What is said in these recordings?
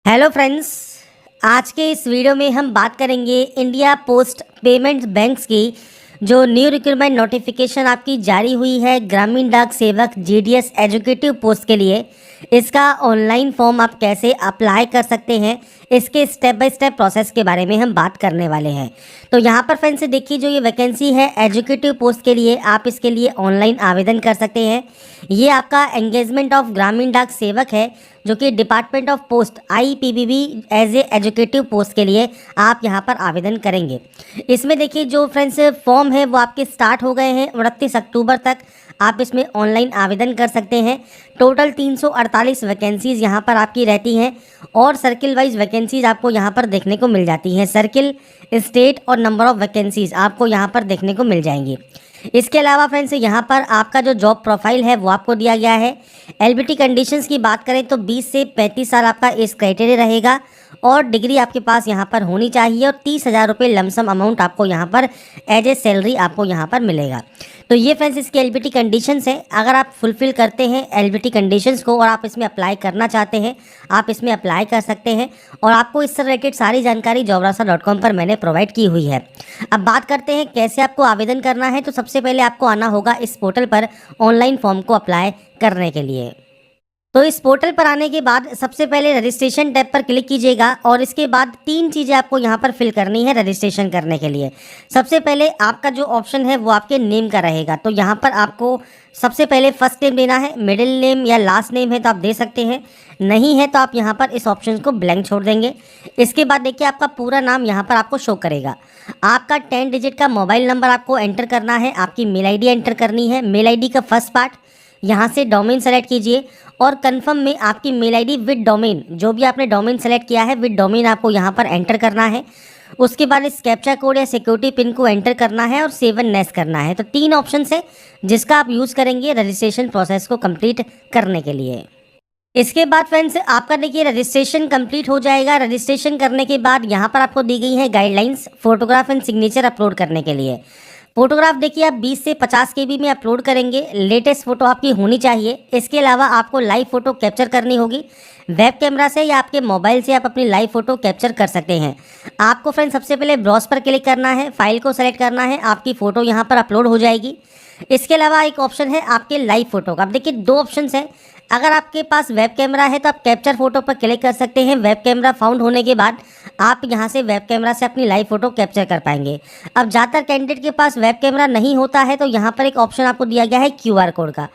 Hello friends. आज के इस वीडियो में हम बात करेंगे इंडिया पोस्ट पेमेंट्स बैंक्स की जो न्यू रिक्रूटमेंट नोटिफिकेशन आपकी जारी हुई है ग्रामीण डाक सेवक जीडीएस एजुकेटिव पोस्ट के लिए। इसका ऑनलाइन फॉर्म आप कैसे अप्लाई कर सकते हैं, इसके स्टेप बाय स्टेप प्रोसेस के बारे में हम बात करने वाले हैं। तो यहाँ पर फ्रेंड्स देखिए, जो ये वैकेंसी है एजुकेटिव पोस्ट के लिए, आप इसके लिए ऑनलाइन आवेदन कर सकते हैं। ये आपका एंगेजमेंट ऑफ ग्रामीण डाक सेवक है, जो कि department of post IPPB as a executive post के लिए आप यहाँ पर आवेदन करेंगे। इसमें देखिए जो फ्रेंड्स फॉर्म है वो आपके स्टार्ट हो गए हैं। 29 अक्टूबर तक आप इसमें ऑनलाइन आवेदन कर सकते हैं। टोटल 348 वैकेंसीज़ यहाँ पर आपकी रहती हैं और सर्किल वाइज वैकेंसीज़ आपको यहाँ पर देखने को मिल जाती हैं। सर्किल, स्टेट और नंबर ऑफ वैकेंसीज़ आपको यहाँ पर देखने को मिल जाएंगी। इसके अलावा फ्रेंड्स यहाँ पर आपका जो जॉब प्रोफाइल है वो आपको दिया गया है। एलिजिबिलिटी कंडीशंस की बात करें तो 20 से 35 साल आपका एज क्राइटेरिया रहेगा और डिग्री आपके पास यहाँ पर होनी चाहिए और 30,000 रुपये लमसम अमाउंट आपको यहाँ पर एज ए सैलरी आपको यहाँ पर मिलेगा। तो ये फ्रेंड्स इसकी एलिजिबिलिटी कंडीशंस है। अगर आप फुलफिल करते हैं एलिजिबिलिटी कंडीशंस को और आप इसमें अप्लाई करना चाहते हैं, आप इसमें अप्लाई कर सकते हैं और आपको इससे रिलेटेड सारी जानकारी jobrasa.com पर मैंने प्रोवाइड की हुई है। अब बात करते हैं कैसे आपको आवेदन करना है। तो सबसे पहले आपको आना होगा इस पोर्टल पर ऑनलाइन फॉर्म को अप्लाई करने के लिए। तो इस पोर्टल पर आने के बाद सबसे पहले रजिस्ट्रेशन टैब पर क्लिक कीजिएगा और इसके बाद 3 चीज़ें आपको यहाँ पर फिल करनी है रजिस्ट्रेशन करने के लिए। सबसे पहले आपका जो ऑप्शन है वो आपके नेम का रहेगा। तो यहाँ पर आपको सबसे पहले फर्स्ट नेम देना है, मिडिल नेम या लास्ट नेम है तो आप दे सकते हैं, नहीं है तो आप यहाँ पर इस ऑप्शन को ब्लैंक छोड़ देंगे। इसके बाद देखिए आपका पूरा नाम यहाँ पर आपको शो करेगा। आपका 10 डिजिट का मोबाइल नंबर आपको एंटर करना है, आपकी मेल ID एंटर करनी है। मेल ID का फर्स्ट पार्ट यहाँ से डोमेन सेलेक्ट कीजिए और कंफर्म में आपकी मेल ID विद डोमेन, जो भी आपने डोमेन सेलेक्ट किया है विद डोमेन आपको यहाँ पर एंटर करना है। उसके बाद इस कैप्चा कोड या सिक्योरिटी पिन को एंटर करना है और सेव एंड नेक्स्ट करना है। तो 3 ऑप्शन है जिसका आप यूज़ करेंगे रजिस्ट्रेशन प्रोसेस को कंप्लीट करने के लिए। इसके बाद फ्रेंड्स आपका देखिए रजिस्ट्रेशन कंप्लीट हो जाएगा। रजिस्ट्रेशन करने के बाद यहाँ पर आपको दी गई है guidelines photograph and signature upload करने के लिए। फोटोग्राफ देखिए आप 20 से 50 KB में अपलोड करेंगे। लेटेस्ट फोटो आपकी होनी चाहिए। इसके अलावा आपको लाइव फोटो कैप्चर करनी होगी। वेब कैमरा से या आपके मोबाइल से आप अपनी लाइव फोटो कैप्चर कर सकते हैं। आपको फ्रेंड्स सबसे पहले ब्राउज पर क्लिक करना है, फाइल को सेलेक्ट करना है, आपकी फ़ोटो यहाँ पर अपलोड हो जाएगी। इसके अलावा एक ऑप्शन है आपके लाइव फोटो का। अब देखिए 2 ऑप्शन है। अगर आपके पास वेब कैमरा है तो आप कैप्चर फोटो पर क्लिक कर सकते हैं। वेब कैमरा फाउंड होने के बाद आप यहां से वेब कैमरा से अपनी लाइव फोटो कैप्चर कर पाएंगे। अब ज़्यादातर कैंडिडेट के पास वेब कैमरा नहीं होता है तो यहाँ पर एक ऑप्शन आपको दिया गया है QR कोड का।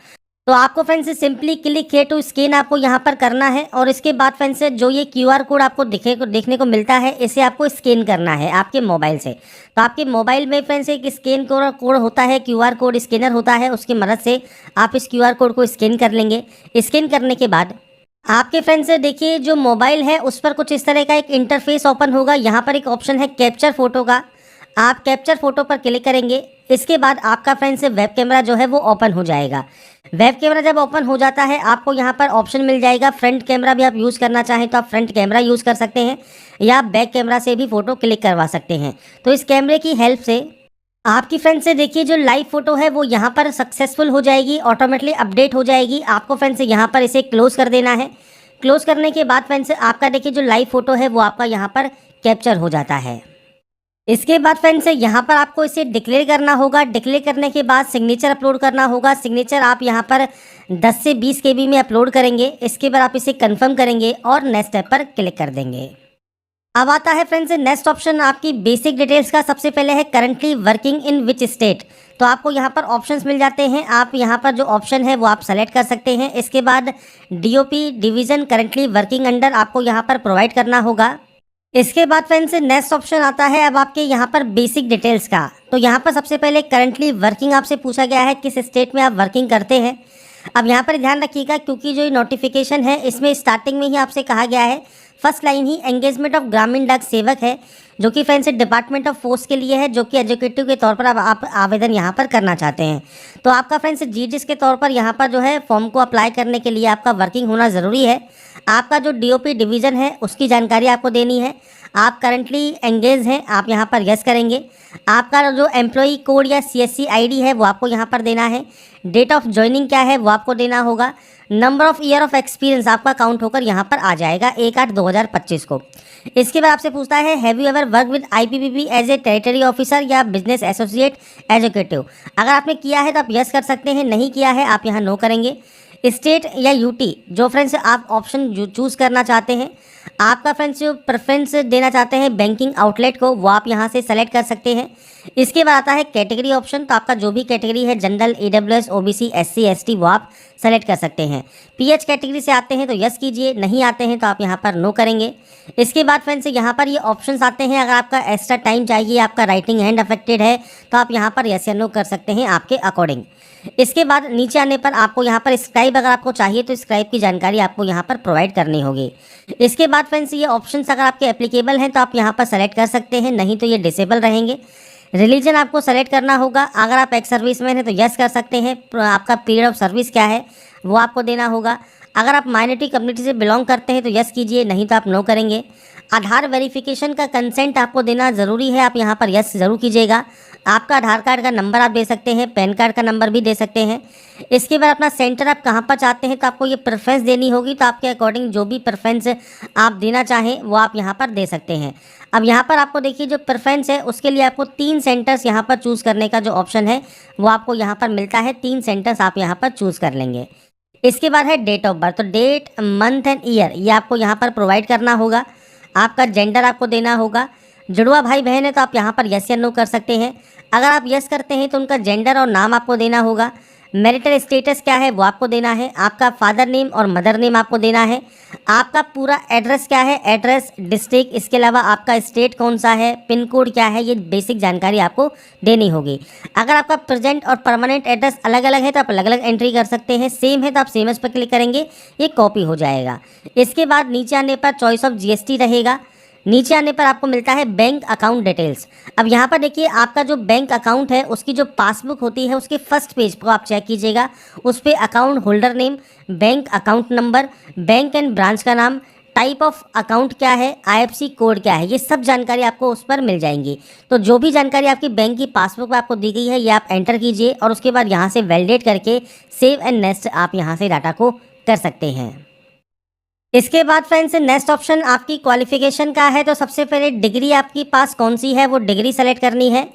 तो आपको फ्रेंड्स सिंपली क्लिक है टू स्कैन आपको यहाँ पर करना है और इसके बाद फ्रेंड्स जो ये QR कोड आपको देखने को मिलता है, इसे आपको स्कैन करना है आपके मोबाइल से। तो आपके मोबाइल में फ्रेंड्स एक स्कैन कोड होता है, QR कोड स्कैनर होता है, उसकी मदद से आप इस QR कोड को स्कैन कर लेंगे। स्कैन करने के बाद आपके फ्रेंड्स देखिए जो मोबाइल है उस पर कुछ इस तरह का एक इंटरफेस ओपन होगा। यहाँ पर एक ऑप्शन है कैप्चर फोटो का, आप कैप्चर फोटो पर क्लिक करेंगे। इसके बाद आपका फ्रेंड्स वेब कैमरा जो है वो ओपन हो जाएगा। वेब कैमरा जब ओपन हो जाता है आपको यहाँ पर ऑप्शन मिल जाएगा फ्रंट कैमरा भी आप यूज़ करना चाहें तो आप फ्रंट कैमरा यूज़ कर सकते हैं या आप बैक कैमरा से भी फ़ोटो क्लिक करवा सकते हैं। तो इस कैमरे की हेल्प से आपकी फ्रेंड्स से देखिए जो लाइव फोटो है वो यहाँ पर सक्सेसफुल हो जाएगी, ऑटोमेटिकली अपडेट हो जाएगी। आपको फ्रेंड्स यहाँ पर इसे क्लोज कर देना है। क्लोज करने के बाद फ्रेंड्स आपका देखिए जो लाइव फोटो है वो आपका यहाँ पर कैप्चर हो जाता है। इसके बाद फ्रेंड्स यहाँ पर आपको इसे डिक्लेयर करना होगा। डिक्लेयर करने के बाद सिग्नेचर अपलोड करना होगा। सिग्नेचर आप यहाँ पर 10 से 20 KB में अपलोड करेंगे। इसके बाद आप इसे कंफर्म करेंगे और नेक्स्ट स्टेप पर क्लिक कर देंगे। अब आता है फ्रेंड्स नेक्स्ट ऑप्शन आपकी बेसिक डिटेल्स का। सबसे पहले है currently working in which state. तो आपको यहाँ पर ऑप्शंस मिल जाते हैं। आप यहाँ पर जो ऑप्शन है वो आप सेलेक्ट कर सकते हैं। इसके बाद DOP division currently working under आपको यहाँ पर प्रोवाइड करना होगा। इसके बाद फ्रेंड्स नेक्स्ट ऑप्शन आता है अब आपके यहाँ पर बेसिक डिटेल्स का। तो यहाँ पर सबसे पहले करंटली वर्किंग आपसे पूछा गया है किस स्टेट में आप वर्किंग करते हैं। अब यहाँ पर ध्यान रखिएगा क्योंकि जो ये नोटिफिकेशन है इसमें स्टार्टिंग में ही आपसे कहा गया है, first line he engagement of ग्रामीण डाक सेवक है, जो कि फ्रेंड्स डिपार्टमेंट ऑफ पोस्ट के लिए है, जो कि एजुकेटिव के तौर पर आप आवेदन यहाँ पर करना चाहते हैं। तो आपका फ्रेंड्स जीडीएस के तौर पर यहाँ पर जो है फॉर्म को अप्लाई करने के लिए आपका वर्किंग होना ज़रूरी है। आपका जो DOP डिवीज़न है उसकी जानकारी आपको देनी है। आप करंटली एंगेज हैं, आप यहाँ पर यस करेंगे। आपका जो एम्प्लॉई कोड या CSC ID है वो आपको यहाँ पर देना है। डेट ऑफ ज्वाइनिंग क्या है वो आपको देना होगा। Number of year of experience आपका काउंट होकर यहाँ पर आ जाएगा 1/8/2025 को। इसके बाद आपसे पूछता है have you ever work with IPPB as a territory officer या बिजनेस एसोसिएट एजुकेटिव। अगर आपने किया है तो आप यस कर सकते हैं, नहीं किया है आप यहाँ नो करेंगे। स्टेट या यूटी जो फ्रेंड्स आप ऑप्शन चूज़ करना चाहते हैं, आपका फ्रेंड्स जो प्रेफरेंस देना चाहते हैं बैंकिंग आउटलेट को वो आप यहाँ से सेलेक्ट कर सकते हैं। इसके बाद आता है कैटेगरी ऑप्शन, तो आपका जो भी कैटेगरी है general, AWS, OBC, SC, ST वो आप सेलेक्ट कर सकते हैं। PH कैटेगरी से आते हैं तो यस कीजिए, नहीं आते हैं तो आप यहाँ पर नो करेंगे। इसके बाद फ्रेंड्स यहाँ पर ये ऑप्शंस आते हैं, अगर आपका एक्स्ट्रा टाइम चाहिए, आपका राइटिंग हैंड अफेक्टेड है तो आप यहाँ पर यस या नो कर सकते हैं आपके अकॉर्डिंग। इसके बाद नीचे आने पर आपको यहाँ पर स्क्राइब अगर आपको चाहिए तो स्क्राइब की जानकारी आपको यहाँ पर प्रोवाइड करनी होगी। इसके बाद फ्रेंड्स ये ऑप्शंस अगर आपके एप्लीकेबल हैं तो आप यहाँ पर सेलेक्ट कर सकते हैं, नहीं तो ये डिसेबल रहेंगे। रिलीजन आपको सेलेक्ट करना होगा, अगर आप एक्स सर्विसमैन हैं तो यस कर सकते हैं, आपका पीरियड ऑफ सर्विस क्या है वो आपको देना होगा। अगर आप माइनॉरिटी कम्युनिटी से बिलोंग करते हैं तो यस कीजिए, नहीं तो आप नो करेंगे। आधार वेरिफिकेशन का कंसेंट आपको देना ज़रूरी है, आप यहाँ पर यस ज़रूर कीजिएगा। आपका आधार कार्ड का नंबर आप दे सकते हैं, पैन कार्ड का नंबर भी दे सकते हैं। इसके बाद अपना सेंटर आप कहाँ पर चाहते हैं तो आपको ये प्रेफरेंस देनी होगी, तो आपके अकॉर्डिंग जो भी प्रेफरेंस आप देना चाहें वो आप यहाँ पर दे सकते हैं। अब यहाँ पर आपको देखिए जो प्रेफरेंस है उसके लिए आपको 3 सेंटर्स यहाँ पर चूज़ करने का जो ऑप्शन है वो आपको यहाँ पर मिलता है। 3 सेंटर्स आप यहाँ पर चूज़ कर लेंगे। इसके बाद है डेट ऑफ बर्थ, तो डेट, मंथ एंड ईयर ये आपको यहाँ पर प्रोवाइड करना होगा। आपका जेंडर आपको देना होगा। जुड़वा भाई बहन है तो आप यहाँ पर यस या नो कर सकते हैं। अगर आप यस करते हैं तो उनका जेंडर और नाम आपको देना होगा। मैरिटल स्टेटस क्या है वो आपको देना है। आपका फादर नेम और मदर नेम आपको देना है। आपका पूरा एड्रेस क्या है, एड्रेस, डिस्ट्रिक्ट, इसके अलावा आपका स्टेट कौन सा है, पिन कोड क्या है, ये बेसिक जानकारी आपको देनी होगी। अगर आपका प्रेजेंट और परमानेंट एड्रेस अलग अलग है तो आप अलग अलग एंट्री कर सकते हैं, सेम है तो आप सेम एस पर क्लिक करेंगे, ये कॉपी हो जाएगा। इसके बाद नीचे आने पर चॉइस ऑफ GST रहेगा। नीचे आने पर आपको मिलता है बैंक अकाउंट डिटेल्स। अब यहाँ पर देखिए आपका जो बैंक अकाउंट है उसकी जो पासबुक होती है उसके फर्स्ट पेज को आप चेक कीजिएगा। उस पर account holder name, bank account number, bank and branch का नाम, टाइप ऑफ अकाउंट क्या है, IFSC कोड क्या है, ये सब जानकारी आपको उस पर मिल जाएंगी। तो जो भी जानकारी आपकी बैंक की पासबुक में आपको दी गई है ये आप एंटर कीजिए और उसके बाद यहाँ से वैलिडेट करके सेव एंड नेक्स्ट आप यहाँ से डाटा को कर सकते हैं। इसके बाद फ्रेंड्स नेक्स्ट ऑप्शन आपकी क्वालिफिकेशन का है, तो सबसे पहले डिग्री आपके पास कौन सी है वो डिग्री सेलेक्ट करनी है।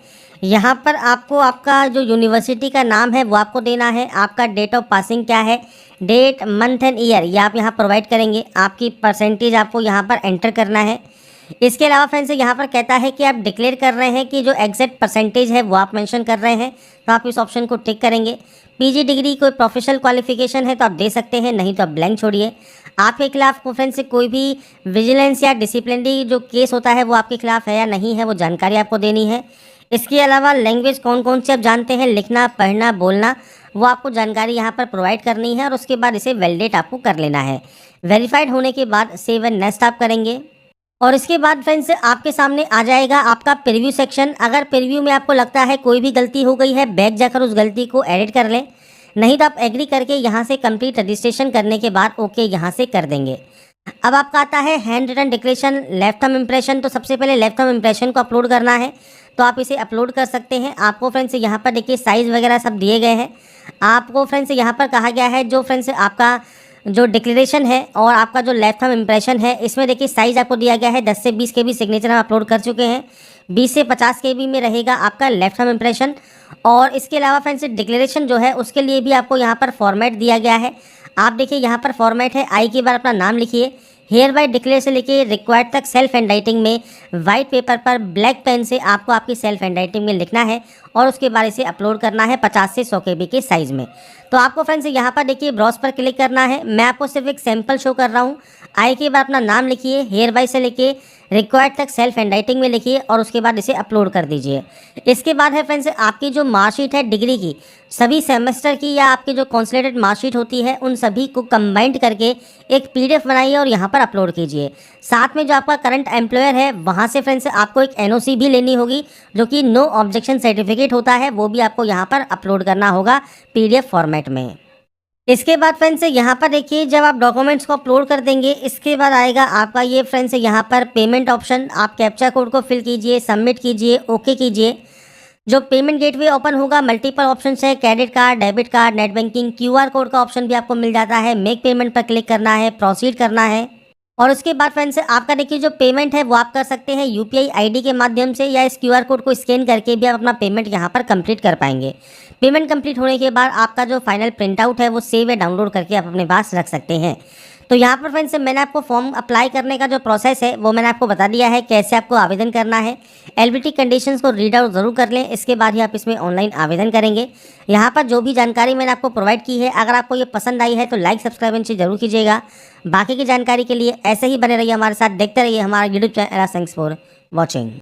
यहाँ पर आपको आपका जो यूनिवर्सिटी का नाम है वो आपको देना है। आपका डेट ऑफ पासिंग क्या है, डेट, मंथ एंड ईयर ये आप यहाँ प्रोवाइड करेंगे। आपकी परसेंटेज आपको यहाँ पर एंटर करना है। इसके अलावा फ्रेंड्स यहाँ पर कहता है कि आप डिक्लेयर कर रहे हैं कि जो एग्जैक्ट परसेंटेज है वो आप मेंशन कर रहे हैं, तो आप इस ऑप्शन को टिक करेंगे। PG डिग्री कोई प्रोफेशनल क्वालिफिकेशन है तो आप दे सकते हैं, नहीं तो आप ब्लैंक छोड़िए। आपके खिलाफ फ्रेंड्स से कोई भी विजिलेंस या डिसिप्लिनरी जो केस होता है वो आपके खिलाफ है या नहीं है वो जानकारी आपको देनी है। इसके अलावा लैंग्वेज कौन कौन सी आप जानते हैं, लिखना, पढ़ना, बोलना, वो आपको जानकारी यहाँ पर प्रोवाइड करनी है और उसके बाद इसे वैलिडेट आपको कर लेना है। वेरीफाइड होने के बाद सेव एंड नेक्स्ट आप करेंगे और इसके बाद फ्रेंड्स आपके सामने आ जाएगा आपका प्रीव्यू सेक्शन। अगर प्रीव्यू में आपको लगता है कोई भी गलती हो गई है, बैक जाकर उस गलती को एडिट कर लें, नहीं तो आप एग्री करके यहाँ से कंप्लीट रजिस्ट्रेशन करने के बाद ओके यहाँ से कर देंगे। अब आपका आता है handwritten declaration, left thumb impression. तो सबसे पहले लेफ्ट थंब इम्प्रेशन को अपलोड करना है, तो आप इसे अपलोड कर सकते हैं। आपको फ्रेंड्स यहाँ पर देखिए साइज़ वगैरह सब दिए गए हैं। आपको फ्रेंड्स यहाँ पर कहा गया है जो फ्रेंड्स आपका जो डिक्लेरेशन है और आपका जो लेफ्ट थंब इम्प्रेशन है इसमें देखिए साइज़ आपको दिया गया है 10 से 20 KB सिग्नेचर हम अपलोड कर चुके हैं। 20 से 50 KB में रहेगा आपका लेफ्ट थंब इम्प्रेशन। और इसके अलावा फ्रेंड्स डिक्लेरेशन जो है उसके लिए भी आपको यहाँ पर फॉर्मेट दिया गया है। आप देखिए यहाँ पर फॉर्मेट है, आई के बाद अपना नाम लिखिए, हेयर बाय डिक्लेयर से लेके रिक्वायर्ड तक सेल्फ हैंड राइटिंग में वाइट पेपर पर ब्लैक पेन से आपको आपकी सेल्फ हैंड राइटिंग में लिखना है और उसके बाद इसे अपलोड करना है 50 से 100 KB के साइज़ में। तो आपको फ्रेंड्स यहाँ पर देखिए ब्राउज पर क्लिक करना है। मैं आपको सिर्फ एक सैंपल शो कर रहा हूँ। आई के बाद अपना नाम लिखिए, हेयर बाय से लेके रिक्वायर्ड तक सेल्फ हैंड राइटिंग में लिखिए और उसके बाद इसे अपलोड कर दीजिए। इसके बाद है फ्रेंड्स आपकी जो मार्कशीट है डिग्री की, सभी सेमेस्टर की या आपकी जो कंसोलिडेटेड मार्कशीट होती है उन सभी को कंबाइंड करके एक PDF बनाइए और यहाँ पर अपलोड कीजिए। साथ में जो आपका करंट एम्प्लॉयर है वहाँ से फ्रेंड्स आपको एक NOC भी लेनी होगी जो कि नो ऑब्जेक्शन सर्टिफिकेट होता है, वो भी आपको यहाँ पर अपलोड करना होगा PDF फॉर्मेट में। इसके बाद फ्रेंड्स यहाँ पर देखिए, जब आप डॉक्यूमेंट्स को अपलोड कर देंगे, इसके बाद आएगा आपका ये फ्रेंड्स यहाँ पर पेमेंट ऑप्शन। आप कैप्चा कोड को फिल कीजिए, सबमिट कीजिए, ओके कीजिए। जो पेमेंट गेटवे ओपन होगा, मल्टीपल ऑप्शंस है, credit card, debit card, net banking, QR code का ऑप्शन भी आपको मिल जाता है। मेक पेमेंट पर क्लिक करना है, प्रोसीड करना है। और उसके बाद फ्रेंड्स आपका देखिए जो पेमेंट है वो आप कर सकते हैं यूपीआई आईडी के माध्यम से, या इस क्यूआर कोड को स्कैन करके भी आप अपना पेमेंट यहाँ पर कंप्लीट कर पाएंगे। पेमेंट कंप्लीट होने के बाद आपका जो फाइनल प्रिंट आउट है वो सेव या डाउनलोड करके आप अपने पास रख सकते हैं। तो यहाँ पर फ्रेंड्स मैंने आपको फॉर्म अप्लाई करने का जो प्रोसेस है वो मैंने आपको बता दिया है, कैसे आपको आवेदन करना है। एलिजिबिलिटी कंडीशंस को रीड आउट ज़रूर कर लें, इसके बाद ही आप इसमें ऑनलाइन आवेदन करेंगे। यहाँ पर जो भी जानकारी मैंने आपको प्रोवाइड की है, अगर आपको ये पसंद आई है तो लाइक सब्सक्राइब इनसे जरूर कीजिएगा। बाकी की जानकारी के लिए ऐसे ही बने रहिए हमारे साथ, देखते रहिए हमारा YouTube channel. Thanks for watching.